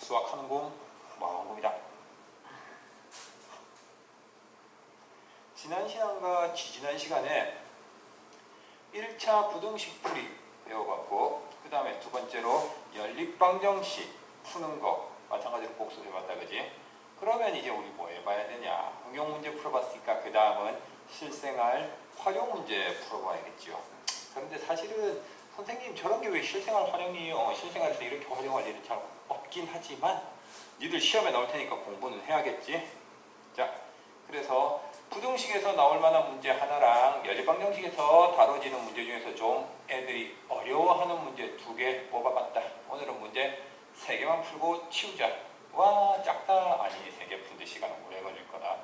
수학하는 꿈 먼 꿈이다. 지난 시간과 지지난 시간에 1차 부등식 풀이 배워봤고 그 다음에 두 번째로 연립방정식 푸는 거 마찬가지로 복습해봤다 그지? 그러면 이제 우리 뭐 해봐야 되냐? 응용 문제 풀어봤으니까 그 다음은 실생활 활용 문제 풀어봐야겠죠. 그런데 사실은 선생님 저런 게 왜 실생활 활용이에요? 실생활에서 이렇게 활용할 일은 잘 없긴 하지만 니들 시험에 나올 테니까 공부는 해야겠지. 자, 그래서 부등식에서 나올 만한 문제 하나랑 연립방정식에서 다뤄지는 문제 중에서 좀 애들이 어려워하는 문제 2개 뽑아봤다. 오늘은 문제 3개만 풀고 치우자. 와, 작다. 아니, 3개 푸는데 시간은 오래 걸릴 거다.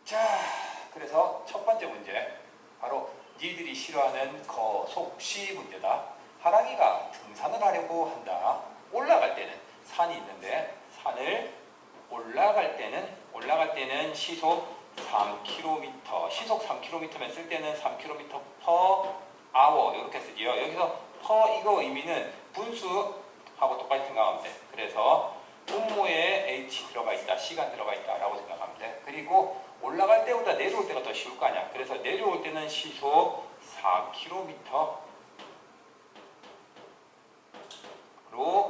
자, 그래서 첫 번째 문제 바로 니들이 싫어하는 거속시 문제다. 하랑이가 등산을 하려고 한다. 올라갈 때는 산이 있는데 산을 올라갈 때는 시속 3km, 시속 3km면 쓸 때는 3km per hour 이렇게 쓰지요. 여기서 per 이거 의미는 분수하고 똑같이 생각하면 돼. 그래서 분모에 h 들어가 있다, 시간 들어가 있다 라고 생각하면 돼. 그리고 올라갈 때보다 내려올 때가 더 쉬울 거 아니야. 그래서 내려올 때는 시속 4km로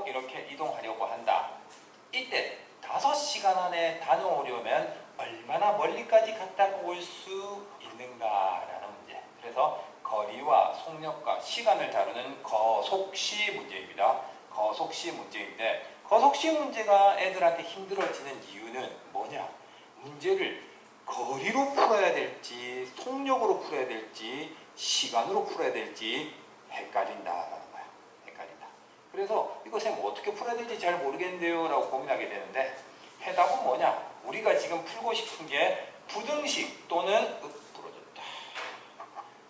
이렇게 이동하려고 한다. 이때 5시간 안에 다녀오려면 얼마나 멀리까지 갔다 올 수 있는가라는 문제. 그래서 거리와 속력과 시간을 다루는 거속시 문제입니다. 거속시 문제인데 거속시 문제가 애들한테 힘들어지는 이유는 뭐냐? 문제를 거리로 풀어야 될지 속력으로 풀어야 될지 시간으로 풀어야 될지 헷갈린다라는 거야. 헷갈린다. 그래서 이거 쌤 어떻게 풀어야 될지 잘 모르겠는데요 라고 고민하게 되는데 해답은 뭐냐? 우리가 지금 풀고 싶은 게 부등식 또는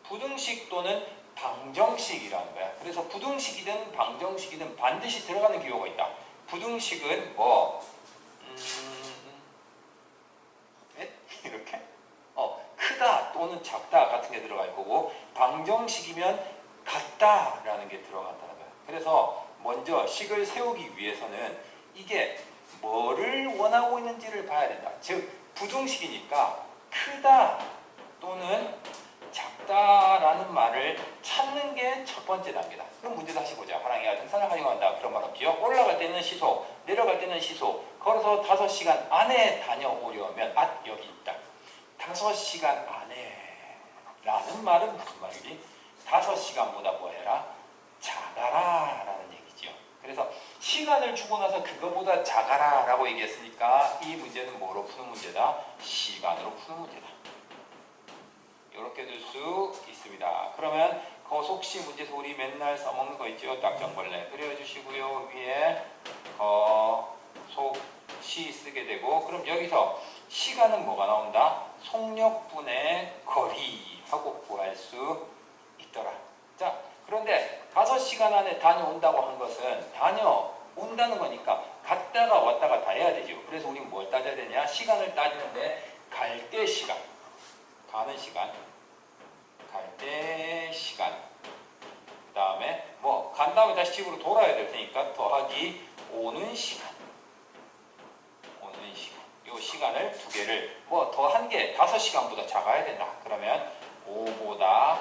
부등식 또는 방정식이라는 거야. 그래서 부등식이든 방정식이든 반드시 들어가는 기호가 있다. 부등식은 뭐 이렇게 크다 또는 작다 같은 게 들어갈 거고 방정식이면 같다라는 게 들어간다는 거야. 그래서 먼저 식을 세우기 위해서는 이게 뭐를 원하고 있는지를 봐야 된다. 즉 부등식이니까 크다 또는 작다라는 말을 찾는 게 첫 번째 단계다. 그럼 문제 다시 보자. 하랑이가 등산을 활용한다. 그런 말 없지요. 올라갈 때는 시속, 내려갈 때는 시속. 걸어서 5시간 안에 다녀오려면 여기 있다. 5시간 안에 라는 말은 무슨 말이지? 5시간보다 뭐 해라? 작아라 라는 얘기지요. 그래서 시간을 주고 나서 그거보다 작아라 라고 얘기했으니까 이 문제는 뭐로 푸는 문제다? 시간으로 푸는 문제다. 이렇게 될 수 있습니다. 그러면 거속시 문제에서 우리 맨날 써먹는 거 있죠? 딱정벌레 그려주시고요. 위에 거속시 쓰게 되고 그럼 여기서 시간은 뭐가 나온다? 속력분의 거리하고 구할 수 있더라. 자, 그런데 5시간 안에 다녀온다고 한 것은 다녀온다는 거니까 갔다가 왔다가 다 해야 되죠. 그래서 우리는 뭘 따져야 되냐? 시간을 따지는데 갈 때 시간, 가는 시간, 갈 때 시간, 그 다음에 뭐 간 다음에 다시 집으로 돌아야 될 테니까 더하기 오는 시간, 요 시간을 2개를 뭐 더한 게 5시간보다 작아야 된다. 그러면 5보다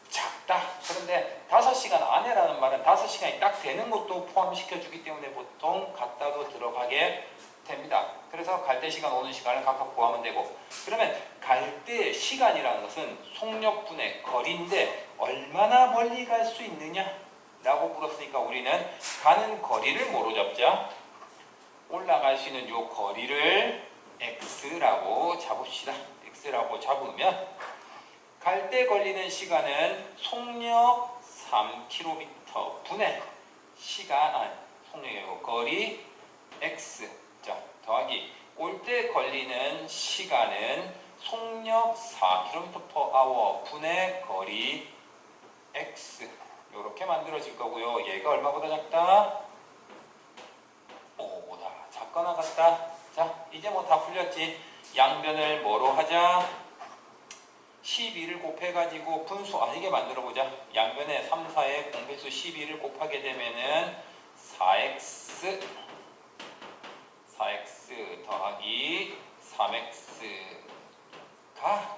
작다. 그런데 5시간 안에라는 말은 5시간이 딱 되는 것도 포함시켜 주기 때문에 보통 갖다도 들어가게 됩니다. 그래서 갈 때 시간, 오는 시간을 각각 구하면 되고 그러면 갈 때 시간이라는 것은 속력분의 거리인데 얼마나 멀리 갈 수 있느냐 라고 물었으니까 우리는 가는 거리를 뭐로 잡자? 올라갈 수 있는 요 거리를 x라고 잡읍시다. x라고 잡으면 갈 때 걸리는 시간은 속력 3km 분의 시간, 속력이고 거리 x. 자, 더하기 올 때 걸리는 시간은 속력 4km per hour 분의 거리 x. 이렇게 만들어질 거고요. 얘가 얼마보다 작다? 5보다 작거나 같다. 자, 이제 뭐 다 풀렸지. 양변을 뭐로 하자? 12를 곱해가지고 분수, 이게 만들어보자. 양변에 3, 4의 공배수 12를 곱하게 되면은 4x 더하기 3x가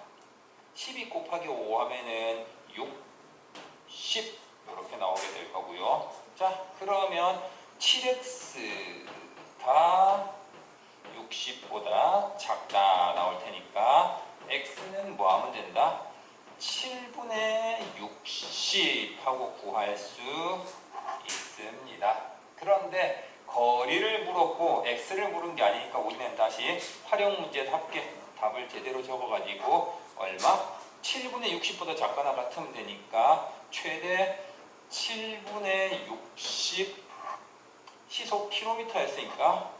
12 곱하기 5 하면은 60 이렇게 나오게 될 거고요. 자, 그러면 7x가 60보다 작다 나올 테니까 x는 뭐 하면 된다? 7분의 60 하고 구할 수 있습니다. 그런데 거리를 물었고 x를 물은 게 아니니까 우리는 다시 활용 문제답게 답을 제대로 적어가지고 얼마? 7분의 60보다 작거나 같으면 되니까 최대 7분의 60 시속 킬로미터였으니까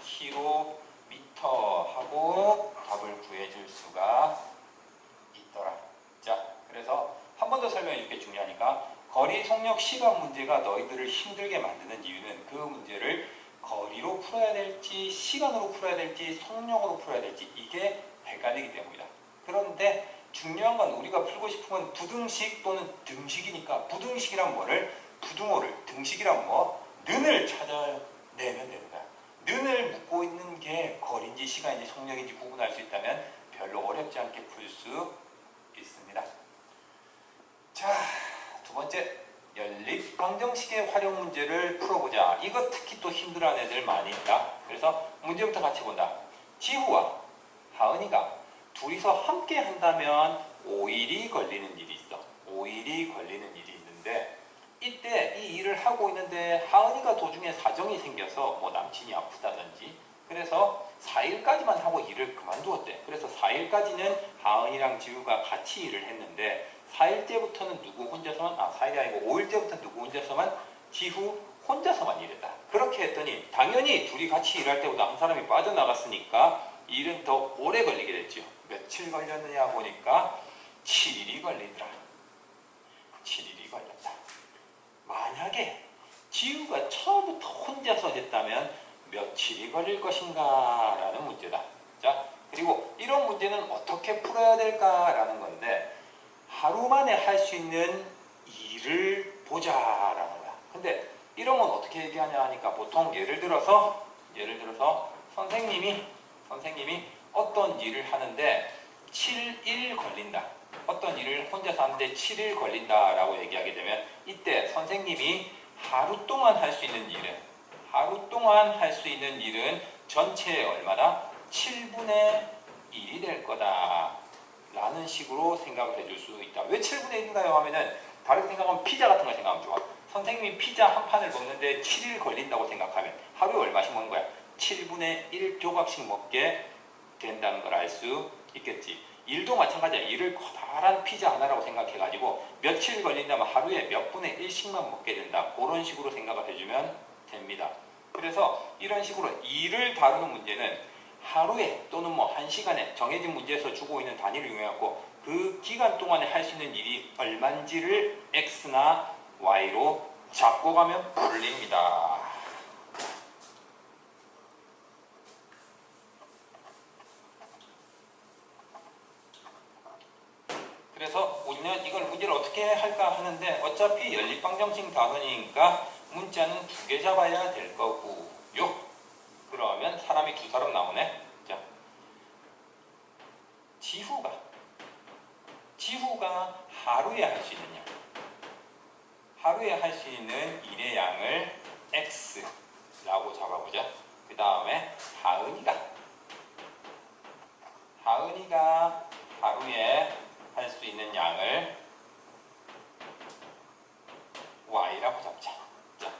킬로미터 하고 답을 구해줄 수가 있더라. 자, 그래서 한 번 더 설명해 줄게. 중요하니까 거리 속력 시간 문제가 너희들을 힘들게 만드는 이유는 그 문제를 거리로 풀어야 될지 시간으로 풀어야 될지 속력으로 풀어야 될지 이게 헷갈리기 때문이다. 그런데 중요한 건 우리가 풀고 싶은 건 부등식 또는 등식이니까 부등식이란 뭐를 부등호를 등식이란 뭐 는을 찾아내면 되는 거야. 는을 묻고 있는 게 거리인지 시간인지 속력인지 구분할 수 있다면 별로 어렵지 않게 풀 수 있습니다. 자, 두 번째 연립방정식의 활용 문제를 풀어보자. 이거 특히 또 힘들어하는 애들 많이 있다. 그래서 문제부터 같이 본다. 지후와 하은이가 둘이서 함께 한다면 5일이 걸리는 일이 있어. 5일이 걸리는 일이 있는데 이때 이 일을 하고 있는데 하은이가 도중에 사정이 생겨서 뭐 남친이 아프다든지 그래서 4일까지만 하고 일을 그만두었대. 그래서 4일까지는 하은이랑 지우가 같이 일을 했는데 4일째부터는 누구 혼자서만 4일이 아니고 5일째부터는 누구 혼자서만 지후 혼자서만 일했다. 그렇게 했더니 당연히 둘이 같이 일할 때보다 한 사람이 빠져나갔으니까 일은 더 오래 걸리게 됐죠. 며칠 걸렸느냐 보니까 7일이 걸리더라. 7일이 걸렸다. 만약에 지우가 처음부터 혼자서 했다면 며칠이 걸릴 것인가 라는 문제다. 자, 그리고 이런 문제는 어떻게 풀어야 될까라는 건데 하루 만에 할 수 있는 일을 보자라는 거야. 근데 이런 건 어떻게 얘기하냐 하니까 보통 예를 들어서 선생님이 어떤 일을 하는데 7일 걸린다. 어떤 일을 혼자서 하는데 7일 걸린다라고 얘기하게 되면 이때 선생님이 하루 동안 할 수 있는 일은 전체의 얼마나 7분의 1이 될 거다 라는 식으로 생각을 해줄 수 있다. 왜 7분의 1인가요? 하면은 다르게 생각하면 피자 같은 거 생각하면 좋아. 선생님이 피자 한 판을 먹는데 7일 걸린다고 생각하면 하루에 얼마씩 먹는 거야? 7분의 1 조각씩 먹게 된다는 걸 알 수 있겠지. 일도 마찬가지야. 일을 커다란 피자 하나라고 생각해가지고 며칠 걸린다면 하루에 몇 분의 1씩만 먹게 된다. 그런 식으로 생각을 해주면 됩니다. 그래서 이런 식으로 일을 다루는 문제는 하루에 또는 뭐 1시간에 정해진 문제에서 주고 있는 단위를 이용해갖고 그 기간 동안에 할 수 있는 일이 얼만지를 x나 y로 잡고 가면 풀립니다. 그래서 우리는 이걸 문제를 어떻게 할까 하는데 어차피 연립방정식 단원이니까 문자는 2개 잡아야 될 거고요. 그러면 사람이 2사람 나오네. 자, 지후가 하루에 할 수 있는 양, 하루에 할 수 있는 일의 양을 x라고 잡아보자. 그 다음에 하은이가 하루에 할 수 있는 양을 y라고 잡자. 자,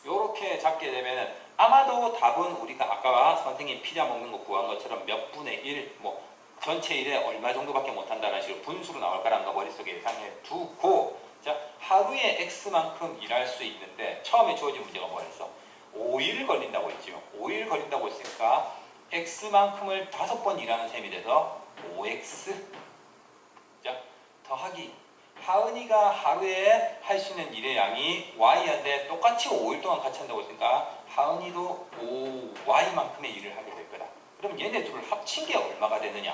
요렇게 잡게 되면은 아마도 답은 우리가 아까 선생님 피자 먹는 거 구한 것처럼 몇 분의 1, 뭐 전체 일에 얼마 정도밖에 못한다는 식으로 분수로 나올 거라는 거 머릿속에 예상해 두고 자, 하루에 x만큼 일할 수 있는데 처음에 주어진 문제가 뭐였어? 5일 걸린다고 했지요. 5일 걸린다고 했으니까 x만큼을 5번 일하는 셈이 돼서 5x 자, 더하기 하은이가 하루에 할 수 있는 일의 양이 y인데 똑같이 5일 동안 같이 한다고 했으니까 하은이도 5y만큼의 일을 하게 될 거다. 그럼 얘네 둘을 합친 게 얼마가 되느냐?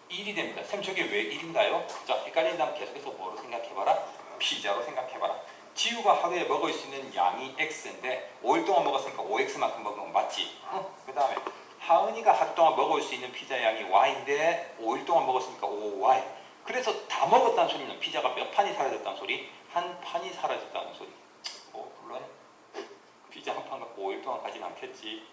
1이 됩니다. 쌤 저게 왜 1인가요? 자, 헷갈린다면 계속해서 뭐로 생각해봐라? 피자로 생각해봐라. 지우가 하루에 먹을 수 있는 양이 x인데 5일 동안 먹었으니까 5x만큼 먹으면 맞지? 그 다음에 하은이가 하루 동안 먹을 수 있는 피자 양이 y인데 5일 동안 먹었으니까 5y. 그래서 다 먹었다는 소리는 피자가 몇 판이 사라졌다는 소리? 한 판이 사라졌다는 소리. 물론 피자 한 판 갖고 5일 동안 가진 않겠지.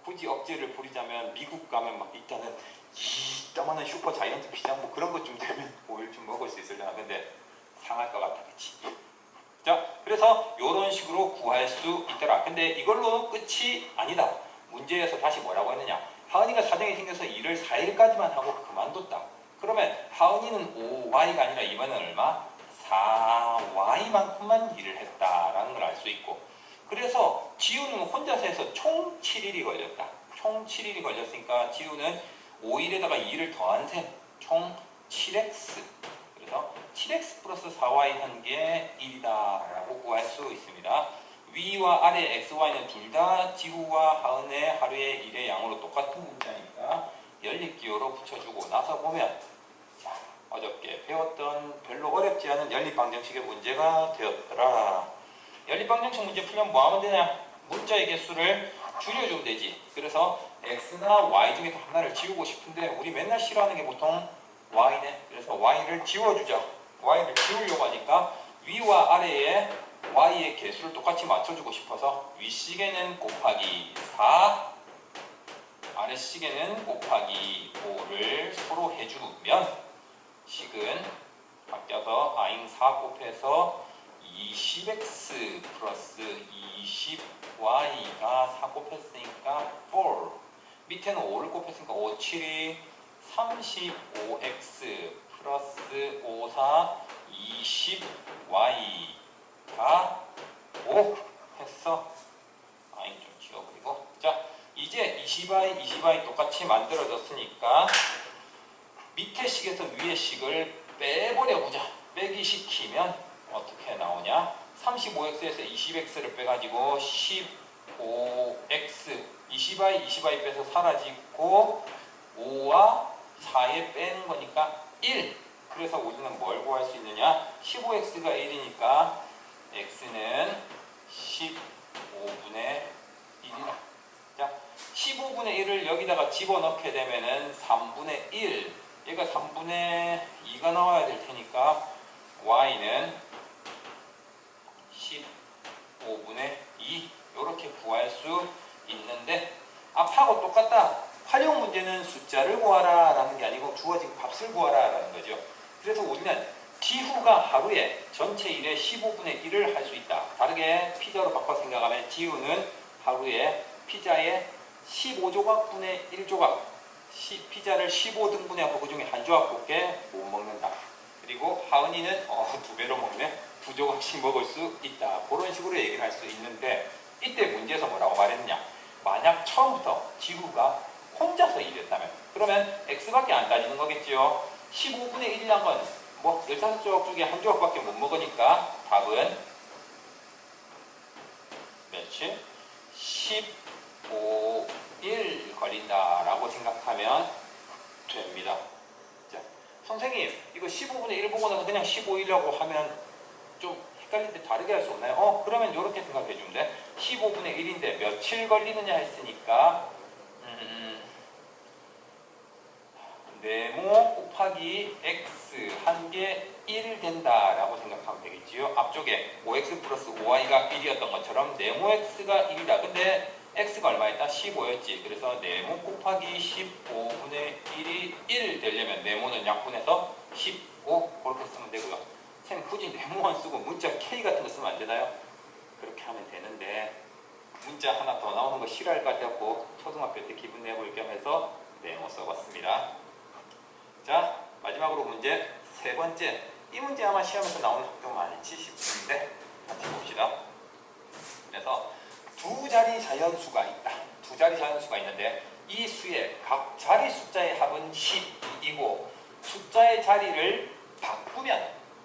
굳이 억지를 부리자면 미국 가면 막 일단은 이따만한 슈퍼 자이언트 피자 뭐 그런 것 좀 되면 5일 좀 먹을 수 있으려나. 근데 상할 것 같아, 그치? 자, 그래서 이런 식으로 구할 수 있더라. 근데 이걸로 끝이 아니다. 문제에서 다시 뭐라고 했느냐? 하은이가 사정이 생겨서 일을 4일까지만 하고 그만뒀다. 그러면 하은이는 5y가 아니라 이번엔 얼마? 4y만큼만 일을 했다라는 걸 알 수 있고, 그래서 지우는 혼자서 해서 총 7일이 걸렸다. 총 7일이 걸렸으니까 지우는 5일에다가 2를 더한 셈, 총 7x. 그래서 7x 플러스 4y 한 게 1이다 라고 구할 수 있습니다. 위와 아래 xy는 둘 다 지우와 하은의 하루의 일의 양으로 똑같은 문자니까 연립기호로 붙여주고 나서 보면, 자, 어저께 배웠던 별로 어렵지 않은 연립방정식의 문제가 되었더라. 연립방정식 문제 풀면 뭐 하면 되냐? 문자의 개수를 줄여주면 되지. 그래서 x나 y 중에서 하나를 지우고 싶은데 우리 맨날 싫어하는 게 보통 y네. 그래서 y를 지워주자. y를 지우려고 하니까 위와 아래에 y의 개수를 똑같이 맞춰주고 싶어서 윗식에는 곱하기 4, 아래식에는 곱하기 5를 서로 해주면 식은 바뀌어서 아잉 4 곱해서 20x 플러스 20y가 4 곱했으니까 4. 밑에는 5를 곱했으니까 5, 7이 35x 플러스 5, 4, 20y가 5 했어. 아잉 좀 지워버리고. 자, 이제 20y, 20y 똑같이 만들어졌으니까 밑에 식에서 위에 식을 빼버려 보자. 빼기 시키면 어떻게 나오냐? 35x에서 20x를 빼가지고 15x, 20y, 20y 빼서 사라지고 5와 4에 빼는 거니까 1. 그래서 우리는 뭘 구할 수 있느냐? 15x가 1이니까 x는 15분의 1이다. 자, 15분의 1을 여기다가 집어넣게 되면은 3분의 1. 얘가 3분의 2가 나와야 될 테니까 y는 15분의 2 이렇게 구할 수 있는데, 앞하고 똑같다. 활용 문제는 숫자를 구하라 라는 게 아니고 주어진 값을 구하라 라는 거죠. 그래서 우리는 지후가 하루에 전체 일의 15분의 1을 할 수 있다. 다르게 피자로 바꿔 생각하면 지후는 하루에 피자의 15조각분의 1조각, 피자를 15등분해 하고 그 중에 한 조각밖에 못 먹는다. 그리고 하은이는 2배로 먹네. 2조각씩 먹을 수 있다. 그런 식으로 얘기를 할 수 있는데, 이때 문제에서 뭐라고 말했느냐? 만약 처음부터 지구가 혼자서 일했다면 그러면 x밖에 안 따지는 거겠지요. 15분의 1이란 건 뭐 15조각 중에 한 조각밖에 못 먹으니까 답은 며칠? 15일 걸린다라고 생각하면 됩니다. 자, 선생님 이거 15분의 1 보고 나서 그냥 15일이라고 하면 좀 헷갈리는데 다르게 할 수 없나요? 그러면 이렇게 생각해 주면 돼. 15분의 1인데 며칠 걸리느냐 했으니까 네모 곱하기 x 한 개 1 된다라고 생각하면 되겠지요. 앞쪽에 5x 플러스 5y가 1이었던 것처럼 네모 x가 1이다. 근데 x가 얼마였다? 15였지. 그래서 네모 곱하기 15분의 1이 1 되려면 네모는 약분해서 15 그렇게 쓰면 되고요. 쌤 굳이 네모만 쓰고 문자 k 같은 거 쓰면 안 되나요? 그렇게 하면 되는데 문자 하나 더 나오는 거 싫어할 것 같아서 초등학교 때 기분 내볼 겸 해서 네모 써봤습니다. 자, 마지막으로 문제 세 번째. 이 문제 아마 시험에서 나오는 학교 많지 싶은데 같이 봅시다. 그래서 두 자리 자연수가 있다. 두 자리 자연수가 있는데 이 수의 각 자리 숫자의 합은 12이고 숫자의 자리를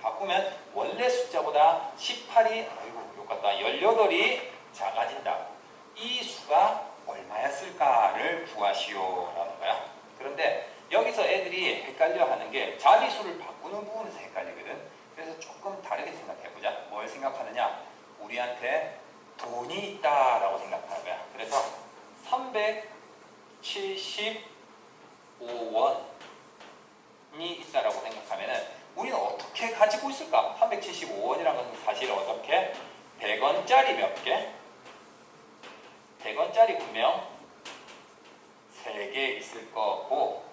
바꾸면 원래 숫자보다 18이 아이고 욕같다 18이 작아진다. 이 수가 얼마였을까를 구하시오 라는 거야. 그런데 여기서 애들이 헷갈려 하는 게 자리수를 바꾸는 부분에서 헷갈리거든. 그래서 조금 다르게 생각해보자. 가지고 있을까? 375원이라는 것은 사실 어떻게 100원짜리 몇 개? 100원짜리 분명 3개 있을 거고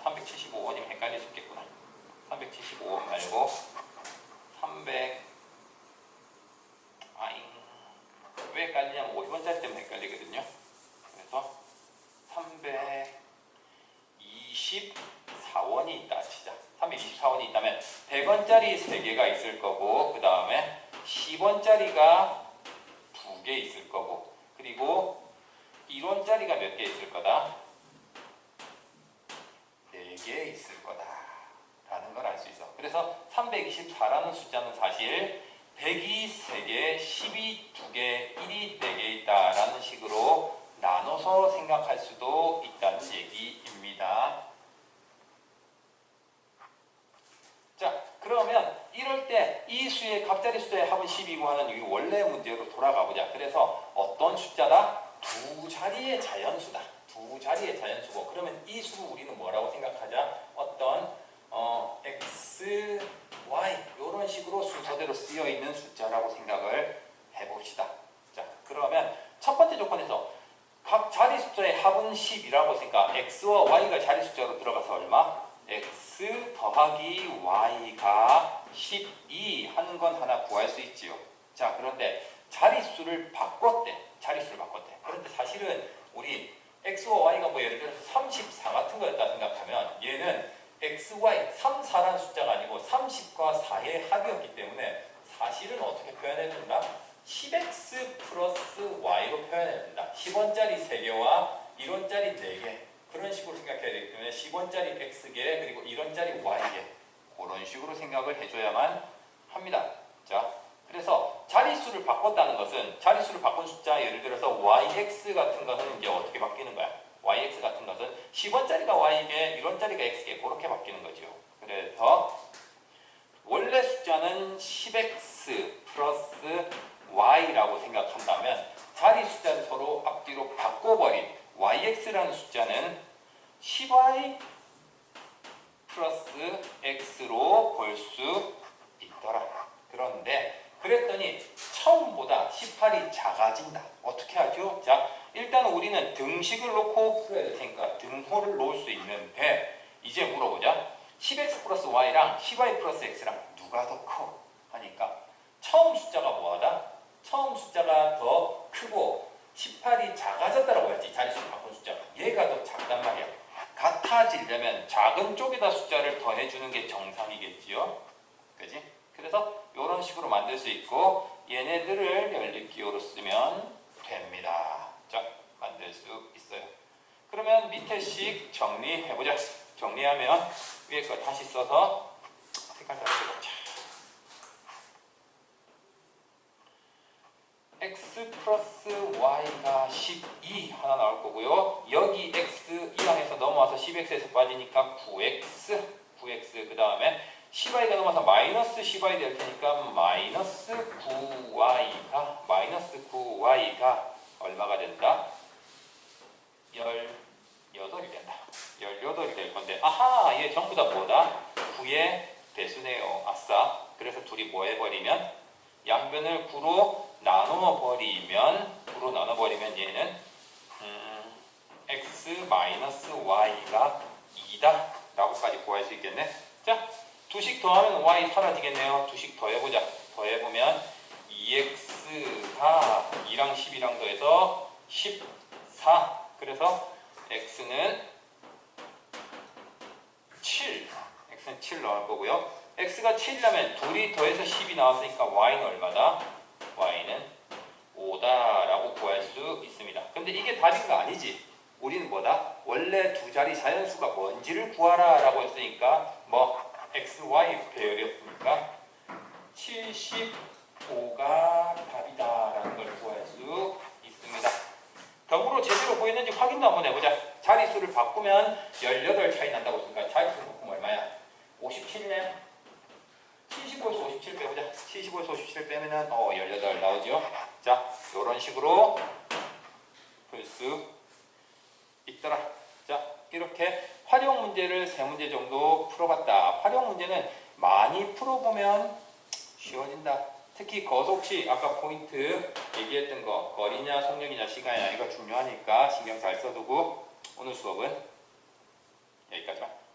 375원이면 헷갈릴 수 있겠구나. 375원 말고 300 왜 헷갈리냐면 50원짜리 때문에 헷갈리거든요. 그래서 324원이 있다 치자. 324원이 있다면 100원짜리 3개가 있을 거고 그 다음에 10원짜리가 2개 있을 거고 그리고 1원짜리가 몇 개 있을 거다? 4개 있을 거다 라는 걸 알 수 있어. 그래서 324라는 숫자는 사실 100이 3개, 10이 2개, 1이 4개 있다라는 식으로 나눠서 생각할 수도 있다는 얘기입니다. 자, 그러면 이럴 때 이 수의 갑자리 숫자의 합은 10이고 하는 이 원래 문제로 돌아가 보자. 그래서 어떤 숫자다? 두 자리의 자연수다. 두 자리의 자연수고 그러면 이 수를 우리는 뭐라고 생각하자? 어떤 x, y 이런 식으로 순서대로 쓰여 있는 숫자라고 생각을 해봅시다. 자, 그러면 첫 번째 조건에서 각 자리 숫자의 합은 10이라고 했으니까 x와 y가 자리 숫자로 들어가서 얼마? x 더하기 y가 12 하는 건 하나 구할 수 있지요. 자, 그런데 자릿수를 바꿨대. 그런데 사실은 우리 x와 y가 뭐 예를 들어서 34 같은 거였다 생각하면 얘는 x, y, 3, 4라는 숫자가 아니고 30과 4의 합이었기 때문에 사실은 어떻게 표현해야 된다? 10x 플러스 y로 표현해야 된다. 10원짜리 3개와 1원짜리 4개 그런 식으로 생각해야 되기 때문에 10원짜리 x개 그리고 1원짜리 y개 그런 식으로 생각을 해줘야만 합니다. 자, 그래서 자릿수를 바꿨다는 것은 자릿수를 바꾼 숫자 예를 들어서 yx 같은 것은 이제 어떻게 바뀌는 거야? yx 같은 것은 10원짜리가 y개, 1원짜리가 x개 그렇게 바뀌는 거죠. 그래서 원래 숫자는 10x 플러스 y라고 생각한다면 자리 숫자를 서로 앞뒤로 바꿔버린 yx라는 숫자는 10y 플러스 x로 볼 수 있더라. 그런데 그랬더니 처음보다 18이 작아진다. 어떻게 하죠? 자, 일단 우리는 등식을 놓고 풀어야 될 테니까 등호를 놓을 수 있는데 이제 물어보자. 10x 플러스 y랑 10y 플러스 x랑 누가 더 커? 하니까 처음 숫자가 뭐하다? 처음 숫자가 더 크고 18이 작아졌다라고 했지. 자릿수를 바꾼 숫자가. 얘가 더 작단 말이야. 같아지려면 작은 쪽에다 숫자를 더해주는 게 정상이겠지요. 그지? 그래서 이런 식으로 만들 수 있고 얘네들을 연립기호로 쓰면 됩니다. 자, 만들 수 있어요. 그러면 밑에 식 정리해보자. 정리하면 위에 거 다시 써서 색깔 다르게 보자. x 플러스 y가 12 하나 나올 거고요. 여기 x 이항에서 넘어와서 10x에서 빠지니까 9x 그 다음에 10y가 넘어서 마이너스 10y 될 테니까 마이너스 9y가 얼마가 된다? 18이 된다. 18이 될 건데 아하, 얘 전부 다 뭐다? 9의 배수네요. 아싸. 그래서 둘이 뭐 해버리면 양변을 9로 나눠버리면 얘는 x 마이너스 y가 2다 라고까지 구할 수 있겠네. 자, 두식 더하면 y 사라지겠네요. 두식 더해보자. 더해보면 2x가 2랑 12랑 더해서 14. 그래서 x는 7 나올 거고요. x가 7이라면 둘이 더해서 10이 나왔으니까 y는 얼마다? y는 5다라고 구할 수 있습니다. 근데 이게 답인 거 아니지? 우리는 뭐다? 원래 두 자리 자연수가 뭔지를 구하라 라고 했으니까 뭐 x, y 배열이었으니까 75가 답이다 라는 걸 구할 수 있습니다. 덤으로 제대로 보이는지 확인도 한번 해보자. 자릿수를 바꾸면 18 차이 난다고 했으니까 자릿수를 바꾸면 얼마야? 57이네. 75에서 57 빼보자. 75에서 57 빼면은 18 나오죠. 자, 이런 식으로 풀 수 있더라. 자, 이렇게 활용 문제를 3문제 정도 풀어봤다. 활용 문제는 많이 풀어보면 쉬워진다. 특히 거속시 아까 포인트 얘기했던 거 거리냐 속력이냐 시간이냐 이거 중요하니까 신경 잘 써두고 오늘 수업은 여기까지만.